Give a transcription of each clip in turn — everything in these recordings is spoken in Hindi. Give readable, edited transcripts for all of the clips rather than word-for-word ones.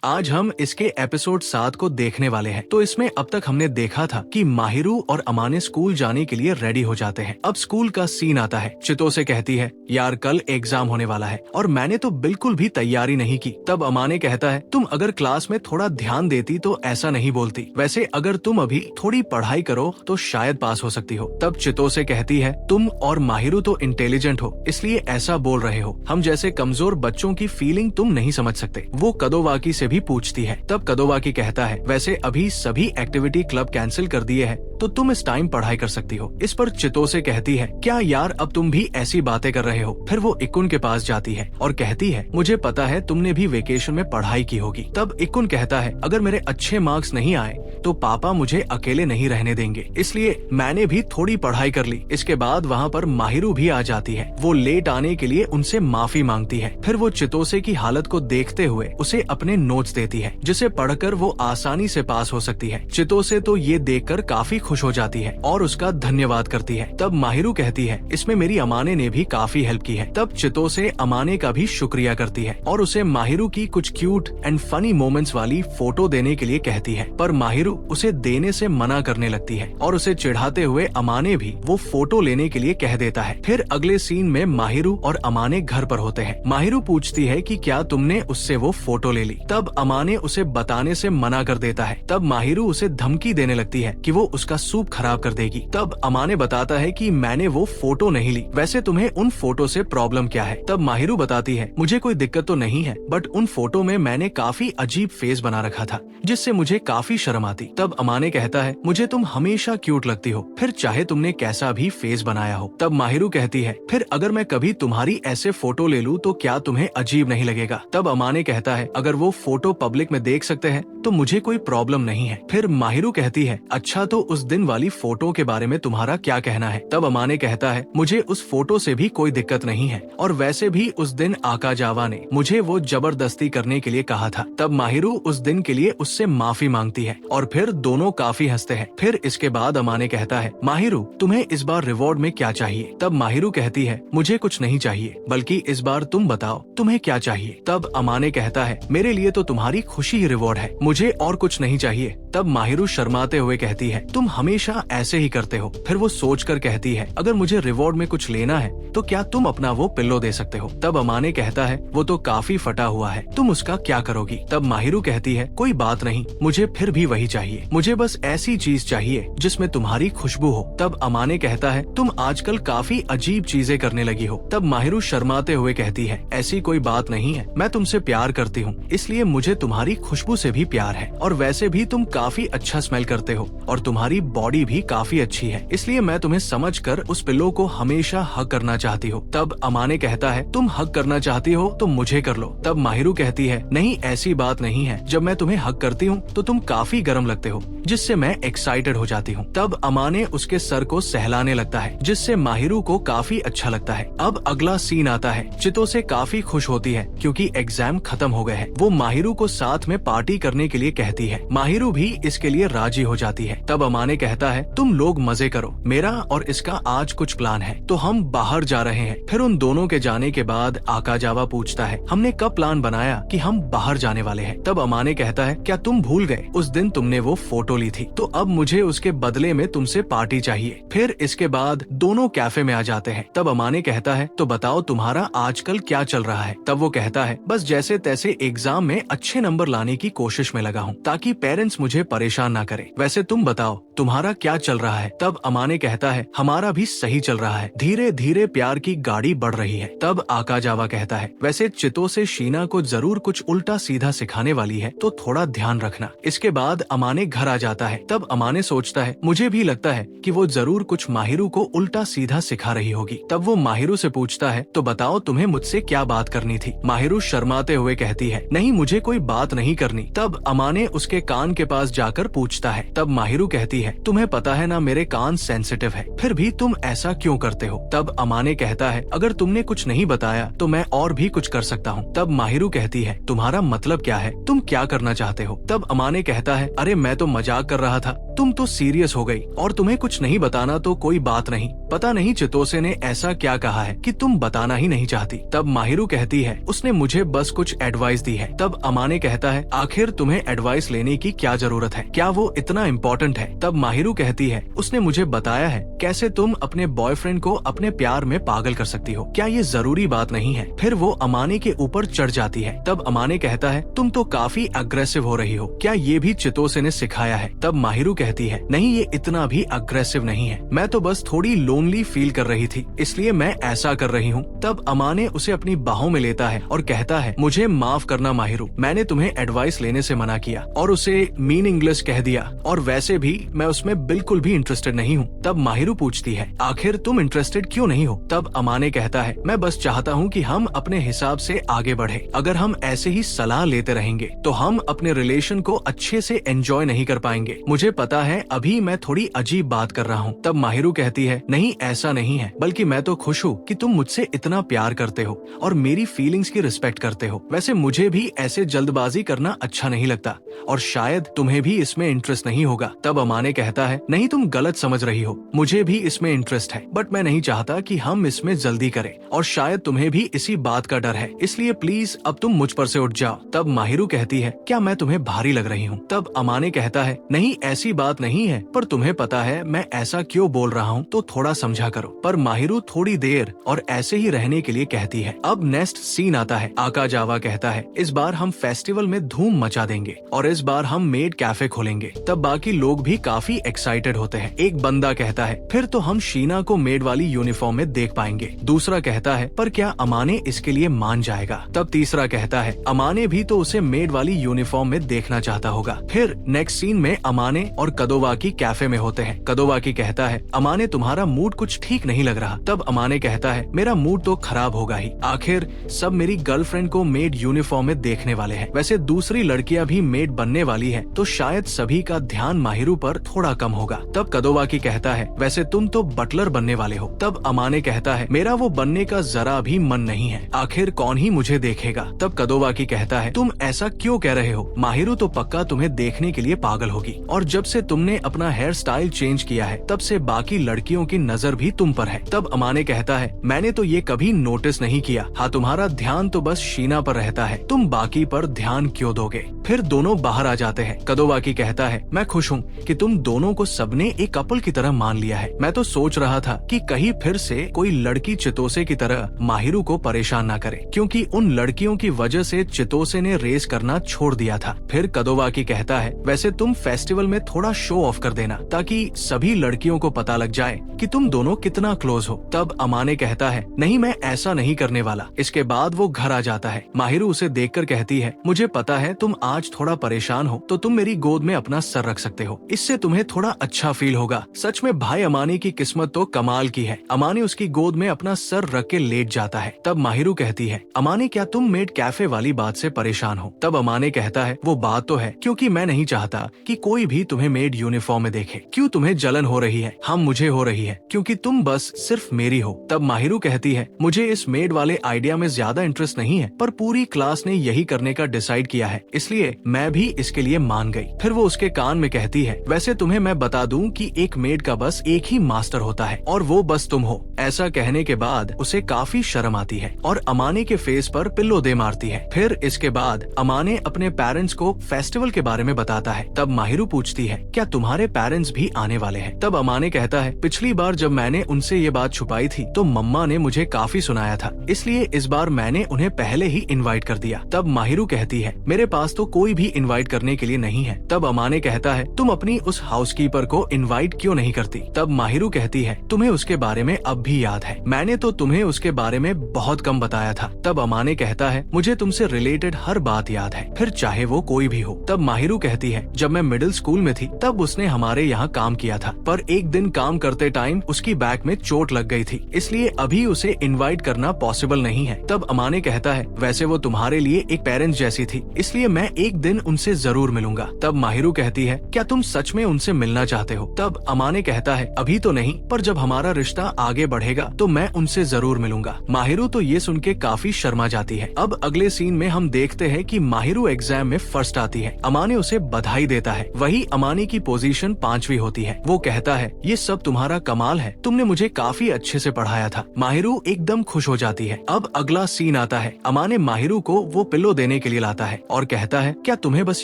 आज हम इसके एपिसोड 7 को देखने वाले हैं। तो इसमें अब तक हमने देखा था कि माहिरू और अमाने स्कूल जाने के लिए रेडी हो जाते हैं। अब स्कूल का सीन आता है। चितो से कहती है, यार कल एग्जाम होने वाला है और मैंने तो बिल्कुल भी तैयारी नहीं की। तब अमाने कहता है, तुम अगर क्लास में थोड़ा ध्यान देती तो ऐसा नहीं बोलती। वैसे अगर तुम अभी थोड़ी पढ़ाई करो तो शायद पास हो सकती हो। तब चितो से कहती है, तुम और माहिरू तो इंटेलिजेंट हो, इसलिए ऐसा बोल रहे हो। हम जैसे कमजोर बच्चों की फीलिंग तुम नहीं समझ सकते। वो कदोवाकी से भी पूछती है। तब कदोवाकी कहता है, वैसे अभी सभी एक्टिविटी क्लब कैंसिल कर दिए हैं तो तुम इस टाइम पढ़ाई कर सकती हो। इस पर चितो से कहती है, क्या यार अब तुम भी ऐसी बातें कर रहे हो। फिर वो इकुन के पास जाती है और कहती है, मुझे पता है तुमने भी वेकेशन में पढ़ाई की होगी। तब इकुन कहता है, अगर मेरे अच्छे मार्क्स नहीं आए तो पापा मुझे अकेले नहीं रहने देंगे, इसलिए मैंने भी थोड़ी पढ़ाई कर ली। इसके बाद वहाँ पर माहिरू भी आ जाती है। वो लेट आने के लिए उनसे माफी मांगती है। फिर वो चितोसे की हालत को देखते हुए उसे अपने नोट्स देती है, जिसे पढ़कर वो आसानी से पास हो सकती है। चितोसे तो ये देखकर काफी खुश हो जाती है और उसका धन्यवाद करती है। तब माहिरू कहती है, इसमें मेरी अमाने ने भी काफी हेल्प की है। तब चितोसे अमाने का भी शुक्रिया करती है और उसे माहिरू की कुछ क्यूट एंड फनी मोमेंट्स वाली फोटो देने के लिए कहती है। पर माहिरू उसे देने से मना करने लगती है और उसे चिढ़ाते हुए अमाने भी वो फोटो लेने के लिए कह देता है। फिर अगले सीन में माहिरू और अमाने घर पर होते हैं। माहिरू पूछती है कि क्या तुमने उससे वो फोटो ले ली। तब अमाने उसे बताने से मना कर देता है। तब माहिरू उसे धमकी देने लगती है कि वो उसका सूप खराब कर देगी। तब अमाने बताता है कि मैंने वो फोटो नहीं ली, वैसे तुम्हें उन फोटो से प्रॉब्लम क्या है। तब माहिरू बताती है, मुझे कोई दिक्कत तो नहीं है, बट उन फोटो में मैंने काफी अजीब फेस बना रखा था जिससे मुझे काफी शर्म आती। तब अमाने कहता है, मुझे तुम हमेशा क्यूट लगती हो, फिर चाहे तुमने कैसा भी फेस बनाया हो। तब माहिरू कहती है, फिर अगर मैं कभी तुम्हारी ऐसे फोटो ले लूं तो क्या तुम्हें अजीब नहीं लगेगा। तब अमाने कहता है, अगर वो फोटो पब्लिक में देख सकते हैं तो मुझे कोई प्रॉब्लम नहीं है। फिर माहिरू कहती है, अच्छा तो उस दिन वाली फोटो के बारे में तुम्हारा क्या कहना है। तब अमाने कहता है, मुझे उस फोटो से भी कोई दिक्कत नहीं है और वैसे भी उस दिन आकाजावा ने मुझे वो जबरदस्ती करने के लिए कहा था। तब माहिरू उस दिन के लिए उससे माफी मांगती है और फिर दोनों काफी हंसते हैं। फिर इसके बाद अमाने कहता है, माहिरू तुम्हें इस बार रिवॉर्ड में क्या चाहिए। तब माहिरू कहती है, मुझे कुछ नहीं चाहिए, बल्कि इस बार तुम बताओ तुम्हें क्या चाहिए। तब अमाने कहता है, मेरे लिए तो तुम्हारी खुशी ही रिवॉर्ड है, मुझे और कुछ नहीं चाहिए। तब माहिरू शर्माते हुए कहती है, तुम हमेशा ऐसे ही करते हो। फिर वो सोचकर कहती है, अगर मुझे रिवॉर्ड में कुछ लेना है तो क्या तुम अपना वो पिल्लो दे सकते हो। तब अमाने कहता है, वो तो काफी फटा हुआ है, तुम उसका क्या करोगी। तब माहिरू कहती है, कोई बात नहीं, मुझे फिर भी वही चाहिए, मुझे बस ऐसी चीज चाहिए जिसमें तुम्हारी खुशबू हो। तब अमाने कहता है, तुम आजकल काफी अजीब चीजें करने लगी हो। तब माहिरू शर्माते हुए कहती है, ऐसी कोई बात नहीं है, मैं तुमसे प्यार करती हूँ, इसलिए मुझे तुम्हारी खुशबू से भी प्यार है और वैसे भी तुम काफी अच्छा स्मेल करते हो और तुम्हारी बॉडी भी काफी अच्छी है, इसलिए मैं तुम्हें समझकर उस पिल्लो को हमेशा हग करना चाहती हूँ। तब अमाने कहता है, तुम हग करना चाहती हो तो मुझे कर लो। तब माहिरू कहती है, नहीं ऐसी बात नहीं है, जब मैं तुम्हें हग करती हूँ तो तुम काफी गर्म लगते हो, जिससे मैं एक्साइटेड हो जाती हूँ। तब अमाने उसके सर को सहलाने लगता है, जिससे माहिरू को काफी अच्छा लगता है। अब अगला सीन आता है। चितो से काफी खुश होती है क्योंकि एग्जाम खत्म हो गए हैं। वो माहिरू को साथ में पार्टी करने के लिए कहती है। माहिरू भी इसके लिए राजी हो जाती है। तब अमाने कहता है, तुम लोग मजे करो, मेरा और इसका आज कुछ प्लान है तो हम बाहर जा रहे हैं। फिर उन दोनों के जाने के बाद आकाजावा पूछता है, हमने कब प्लान बनाया कि हम बाहर जाने वाले हैं। तब अमाने कहता है, क्या तुम भूल गए उस दिन तुमने वो फोटो ली थी, तो अब मुझे उसके बदले में तुमसे पार्टी चाहिए। फिर इसके बाद दोनों कैफे में आ जाते हैं। तब अमाने कहता है, तो बताओ तुम्हारा आजकल क्या चल रहा है। तब वो कहता है, बस जैसे तैसे एग्जाम में अच्छे नंबर लाने की कोशिश में लगा हूँ ताकि पेरेंट्स मुझे परेशान ना करे। वैसे तुम बताओ तुम्हारा क्या चल रहा है। तब अमाने कहता है, हमारा भी सही चल रहा है, धीरे धीरे प्यार की गाड़ी बढ़ रही है। तब आकाजावा कहता है, वैसे चितो से शीना को जरूर कुछ उल्टा सीधा सिखाने वाली है तो थोड़ा ध्यान रखना। इसके बाद अमाने घर आ जाता है। तब अमाने सोचता है, मुझे भी लगता है कि वो जरूर कुछ माहिरू को उल्टा सीधा सिखा रही होगी। तब वो माहिरू से पूछता है, तो बताओ तुम्हें मुझसे क्या बात करनी थी। माहिरू शर्माते हुए कहती है, नहीं मुझे कोई बात नहीं करनी। तब अमाने उसके कान के पास जाकर पूछता है। तब माहिरू कहती है, तुम्हें पता है ना मेरे कान सेंसिटिव है, फिर भी तुम ऐसा क्यों करते हो। तब अमाने कहता है, अगर तुमने कुछ नहीं बताया तो मैं और भी कुछ कर सकता हूँ। तब माहिरू कहती है, तुम्हारा मतलब क्या है, तुम क्या करना चाहते हो। तब अमाने कहता है, अरे मैं तो मजाक कर रहा था, तुम तो सीरियस हो गई और तुम्हें कुछ नहीं बताना तो कोई बात नहीं। पता नहीं चितोसे ने ऐसा क्या कहा है कि तुम बताना ही नहीं चाहती। तब माहिरू कहती है उसने मुझे बस कुछ एडवाइस दी है। तब अमाने कहता है आखिर तुम्हें एडवाइस लेने की क्या जरूरत है, क्या वो इतना इम्पोर्टेंट है। तब माहिरू कहती है उसने मुझे बताया है कैसे तुम अपने बॉयफ्रेंड को अपने प्यार में पागल कर सकती हो, क्या ये जरूरी बात नहीं है। फिर वो अमाने के ऊपर चढ़ जाती है। तब अमाने कहता है तुम तो काफी अग्रेसिव हो रही हो, क्या ये भी चितोसे ने सिखाया है। तब माहिरू कहती है नहीं, ये इतना भी अग्रेसिव नहीं है, मैं तो बस थोड़ी लोनली फील कर रही थी इसलिए मैं ऐसा कर रही हूँ। तब अमाने उसे अपनी बाहों में लेता है और कहता है मुझे माफ करना माहिरू, मैंने तुम्हें एडवाइस लेने से मना किया और उसे मीनिंगलेस कह दिया, और वैसे भी मैं उसमें बिल्कुल भी इंटरेस्टेड नहीं हूँ। तब माहिरू पूछती है आखिर तुम इंटरेस्टेड क्यों नहीं हो। तब अमाने कहता है मैं बस चाहता हूँ कि हम अपने हिसाब से आगे बढ़े, अगर हम ऐसे ही सलाह लेते रहेंगे तो हम अपने रिलेशन को अच्छे से एंजॉय नहीं कर पाएंगे। मुझे पता है अभी मैं थोड़ी अजीब बात कर रहा हूँ। तब माहिरू कहती है नहीं ऐसा नहीं है, बल्कि मैं तो खुश हूँ कि तुम मुझसे इतना प्यार करते हो और मेरी फीलिंग्स की रिस्पेक्ट करते हो। वैसे मुझे भी ऐसे जल्दबाजी करना अच्छा नहीं लगता और शायद तुम्हें भी इसमें इंटरेस्ट नहीं होगा। तब अमाने कहता है नहीं, तुम गलत समझ रही हो, मुझे भी इसमें इंटरेस्ट है बट मैं नहीं चाहता कि हम इसमें जल्दी करें और शायद तुम्हें भी इसी बात का डर है, इसलिए प्लीज अब तुम मुझ पर से उठ जाओ। तब माहिरू कहती है क्या मैं तुम्हें भारी लग रही हूँ। तब अमाने कहता है नहीं ऐसी बात नहीं है, पर तुम्हें पता है मैं ऐसा क्यों बोल रहा हूँ तो थोड़ा समझा करो। पर माहिरू थोड़ी देर और ऐसे ही रहने के लिए कहती है। अब नेक्स्ट सीन आता है। आकाजावा कहता है इस बार हम फेस्टिवल में धूम मचा देंगे और इस बार हम मेड कैफे खोलेंगे। तब बाकी लोग भी काफी एक्साइटेड होते हैं। एक बंदा कहता है फिर तो हम शीना को मेड वाली यूनिफॉर्म में देख पाएंगे। दूसरा कहता है पर क्या अमाने इसके लिए मान जाएगा। तब तीसरा कहता है अमाने भी तो उसे मेड वाली यूनिफॉर्म में देखना चाहता होगा। फिर नेक्स्ट सीन में अमाने और कदोवाकी कैफे में होते हैं। कदोवाकी कहता है अमाने तुम्हारा मूड कुछ ठीक नहीं लग रहा। तब अमाने कहता है मेरा मूड तो खराब होगा ही, आखिर सब मेरी गर्लफ्रेंड को मेड यूनिफॉर्म में देखने वाले हैं, वैसे दूसरी लड़कियां भी मेड बनने वाली हैं, तो शायद सभी का ध्यान माहिरू पर थोड़ा कम होगा। तब कदोवाकी कहता है वैसे तुम तो बटलर बनने वाले हो। तब अमाने कहता है मेरा वो बनने का जरा भी मन नहीं है, आखिर कौन ही मुझे देखेगा। तब कदोवाकी कहता है तुम ऐसा क्यों कह रहे हो, माहिरू तो पक्का तुम्हें देखने के लिए पागल होगी और जब से तुमने अपना हेयर स्टाइल चेंज किया है तब से बाकी लड़कियों की नजर भी तुम पर है। तब अमाने कहता है मैंने तो ये कभी नोटिस नहीं किया, हाँ तुम्हारा ध्यान तो बस शीना पर रहता है, तुम बाकी पर ध्यान क्यों दोगे। फिर दोनों बाहर आ जाते हैं। कदोवाकी कहता है मैं खुश हूँ कि तुम दोनों को सबने एक कपल की तरह मान लिया है, मैं तो सोच रहा था कि कहीं फिर से कोई लड़की चितोसे की तरह माहिरू को परेशान न करे, क्योंकि उन लड़कियों की वजह से चितोसे ने रेस करना छोड़ दिया था। फिर कदोवाकी कहता है वैसे तुम फेस्टिवल में थोड़ा शो ऑफ कर देना ताकि सभी लड़कियों को पता लग जाए कि तुम दोनों कितना क्लोज हो। तब अमाने कहता है नहीं मैं ऐसा नहीं करने वाला। इसके बाद वो घर आ जाता है। माहिरू उसे देखकर कहती है मुझे पता है तुम आज थोड़ा परेशान हो तो तुम मेरी गोद में अपना सर रख सकते हो, इससे तुम्हें थोड़ा अच्छा फील होगा। सच में भाई अमाने की किस्मत तो कमाल की है। अमाने उसकी गोद में अपना सर रख के लेट जाता है। तब माहिरू कहती है अमाने क्या तुम मेड कैफे वाली बात से परेशान हो। तब अमाने कहता है वो बात तो है, क्योंकि मैं नहीं चाहता कि कोई भी तुम्हें मेड यूनिफॉर्म में देखे। क्यों तुम्हें जलन हो रही है, हम मुझे हो रही है क्योंकि तुम बस सिर्फ मेरी हो। तब माहिरू कहती है मुझे इस मेड वाले आइडिया में ज्यादा इंटरेस्ट नहीं है, पर पूरी क्लास ने यही करने का डिसाइड किया है इसलिए मैं भी इसके लिए मान गई। फिर वो उसके कान में कहती है वैसे तुम्हें मैं बता दूं कि एक मेड का बस एक ही मास्टर होता है और वो बस तुम हो। ऐसा कहने के बाद उसे काफी शर्म आती है और अमाने के फेस पर पिल्लो दे मारती है। फिर इसके बाद अमाने अपने पेरेंट्स को फेस्टिवल के बारे में बताता है। तब माहिरू पूछती है क्या तुम्हारे पेरेंट्स भी आने वाले हैं। तब अमाने कहता है पिछली बार जब मैंने उनसे ये बात छुपाई थी तो मम्मा ने मुझे काफी सुनाया था, इसलिए इस बार मैंने उन्हें पहले ही इनवाइट कर दिया। तब माहिरू कहती है मेरे पास तो कोई भी इनवाइट करने के लिए नहीं है। तब अमाने कहता है तुम अपनी उस हाउसकीपर को इनवाइट क्यों नहीं करती। तब माहिरू कहती है तुम्हें उसके बारे में अब भी याद है, मैंने तो तुम्हें उसके बारे में बहुत कम बताया था। तब अमाने कहता है मुझे तुमसे रिलेटेड हर बात याद है, फिर चाहे वो कोई भी हो। तब माहिरू कहती है जब मैं मिडिल स्कूल में थी तब उसने हमारे यहाँ काम किया था, पर एक दिन काम करते टाइम उसकी बैक में चोट लग गई थी, इसलिए अभी उसे इनवाइट करना पॉसिबल नहीं है। तब अमाने कहता है वैसे वो तुम्हारे लिए एक पेरेंट्स जैसी थी, इसलिए मैं एक दिन उनसे जरूर मिलूंगा। तब माहिरू कहती है, क्या तुम सच में उनसे मिलना चाहते हो? तब अमाने कहता है, अभी तो नहीं, पर जब हमारा रिश्ता आगे बढ़ेगा तो मैं उनसे जरूर मिलूंगा। माहिरू तो ये सुन के काफी शर्मा जाती है। अब अगले सीन में हम देखते हैं कि माहिरू एग्जाम में फर्स्ट आती है। अमाने उसे बधाई देता है। वही अमानी की पोजीशन 5वीं होती है। वो कहता है, ये सब तुम्हारा कमाल है, तुमने मुझे काफी अच्छे से पढ़ाया था। माहिरू एकदम खुश हो जाती है। अब अगला सीन आता है। अमाने माहिरू को वो पिल्लो देने के लिए लाता है और कहता है, क्या तुम्हें बस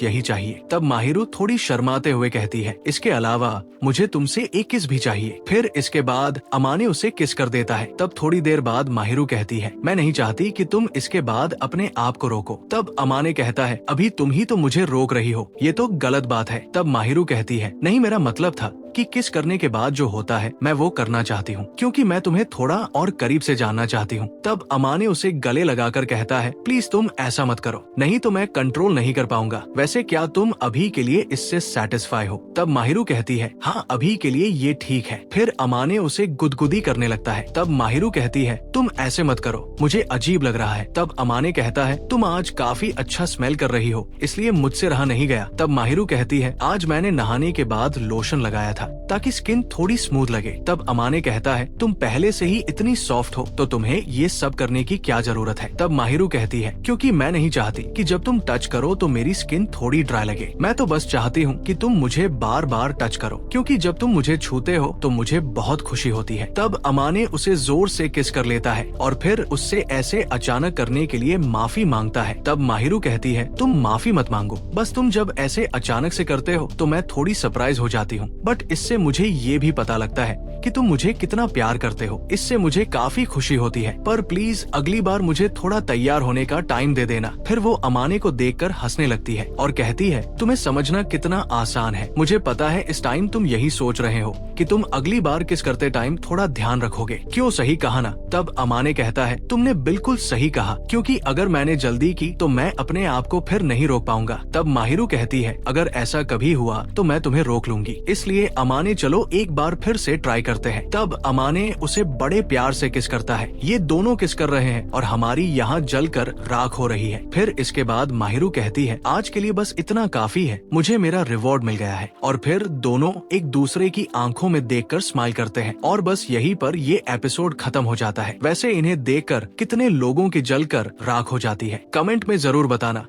यही चाहिए? तब माहिरू थोड़ी शर्माते हुए कहती है, इसके अलावा मुझे तुमसे एक किस भी चाहिए। फिर इसके बाद अमाने उसे किस कर देता है। तब थोड़ी देर बाद माहिरू कहती है, मैं नहीं चाहती कि तुम इसके बाद अपने आप को रोको। तब अमाने कहता है, अभी तुम ही तो मुझे रोक रही हो, ये तो गलत बात है। तब माहिरू कहती है, नहीं, मेरा मतलब था कि किस करने के बाद जो होता है मैं वो करना चाहती हूँ, क्योंकि मैं तुम्हें थोड़ा और करीब से जानना चाहती हूँ। तब अमाने उसे गले लगाकर कहता है, प्लीज तुम ऐसा मत करो, नहीं तो मैं कंट्रोल नहीं कर पाऊंगा। वैसे क्या तुम अभी के लिए इससे सेटिस्फाई हो? तब माहिरू कहती है, हाँ, अभी के लिए ये ठीक है। फिर अमाने उसे गुदगुदी करने लगता है। तब माहिरू कहती है, तुम ऐसे मत करो, मुझे अजीब लग रहा है। तब अमाने कहता है, तुम आज काफी अच्छा स्मेल कर रही हो, इसलिए मुझसे रहा नहीं गया। तब माहिरू कहती है, आज मैंने नहाने के बाद लोशन लगाया था ताकि स्किन थोड़ी स्मूथ लगे। तब अमाने कहता है, तुम पहले से ही इतनी सॉफ्ट हो तो तुम्हें ये सब करने की क्या जरूरत है? तब माहिरू कहती है, क्योंकि मैं नहीं चाहती कि जब तुम टच करो तो मेरी स्किन थोड़ी ड्राई लगे। मैं तो बस चाहती हूँ कि तुम मुझे बार बार टच करो, क्योंकि जब तुम मुझे छूते हो तो मुझे बहुत खुशी होती है। तब अमाने उसे जोर से किस कर लेता है और फिर उससे ऐसे अचानक करने के लिए माफी मांगता है। तब माहिरू कहती है, तुम माफी मत मांगो, बस तुम जब ऐसे अचानक से करते हो तो मैं थोड़ी सरप्राइज हो जाती हूँ, बट इससे मुझे ये भी पता लगता है कि तुम मुझे कितना प्यार करते हो। इससे मुझे काफी खुशी होती है, पर प्लीज अगली बार मुझे थोड़ा तैयार होने का टाइम दे देना। फिर वो अमाने को देखकर हंसने लगती है और कहती है, तुम्हें समझना कितना आसान है। मुझे पता है इस टाइम तुम यही सोच रहे हो कि तुम अगली बार किस करते टाइम थोड़ा ध्यान रखोगे। क्यों, सही कहा ना? तब अमाने कहता है, तुमने बिल्कुल सही कहा, क्योंकि अगर मैंने जल्दी की तो मैं अपने आप को फिर नहीं रोक पाऊंगा। तब माहिरू कहती है, अगर ऐसा कभी हुआ तो मैं तुम्हें रोक लूंगी, इसलिए अमाने चलो एक बार फिर से ट्राई करते हैं। तब अमाने उसे बड़े प्यार से किस करता है। ये दोनों किस कर रहे हैं और हमारी यहाँ जलकर राख हो रही है। फिर इसके बाद माहिरू कहती है, आज के लिए बस इतना काफी है, मुझे मेरा रिवॉर्ड मिल गया है। और फिर दोनों एक दूसरे की आंखों में देखकर स्माइल करते हैं और बस यहीं पर ये एपिसोड खत्म हो जाता है। वैसे इन्हें देखकर कितने लोगों की जलकर राख हो जाती है? कमेंट में जरूर बताना।